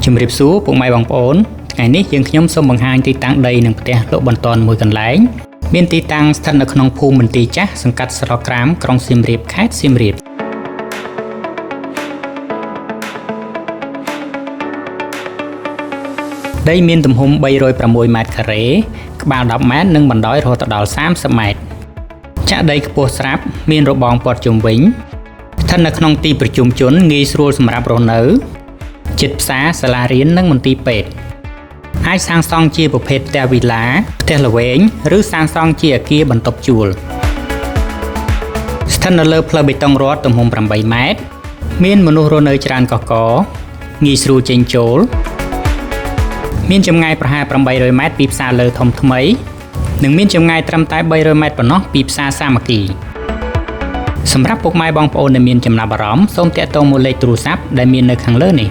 ជំរាបសួរពុកម៉ែបងប្អូនថ្ងៃនេះយើងខ្ញុំសូមបង្ហាញទីតាំងដីនិងផ្ទះលោកបន្ទាន់មួយកន្លែងមានទីតាំងស្ថិតនៅក្នុងភូមិមន្ទីរចាស់សង្កាត់ស្រកក្រាមក្រុងសៀមរាបខេត្តសៀមរាបដីមានទំហំ306ម៉ែត្រការ៉េក្បាល10ម៉ែត្រនិងបណ្ដោយរហូតដល់30ម៉ែត្រចាក់ដីខ្ពស់ស្រាប់មានរបងព័ទ្ធជុំវិញស្ថិតនៅក្នុងទីប្រជុំជនងាយស្រួលសម្រាប់រស់នៅជិតផ្សារសាលារៀននិងមន្ទីរពេទ្យអាចសាងសង់ជាប្រភេទផ្ទះវីឡាផ្ទះល្វែងឬសាងសង់ជាអគារបន្ទប់ជួលស្ថិតនៅលើផ្លូវបេតុងរដ្ឋទំហំ8ម៉ែត្រមានមនុស្សរស់នៅច្រើនកកងាយស្រួលចេញចូលមានចម្ងាយប្រហែល800ម៉ែត្រពីផ្សារលើធំថ្មីនិងមានចម្ងាយត្រឹមតែ300ម៉ែត្រប៉ុណ្ណោះពីផ្សារសាមគ្គីសម្រាប់ពុកម៉ែបងប្អូនដែលមានចំណាប់អារម្មណ៍សូមទាក់ទងមកលេខទូរស័ព្ទដែលមាននៅខាងលើនេះ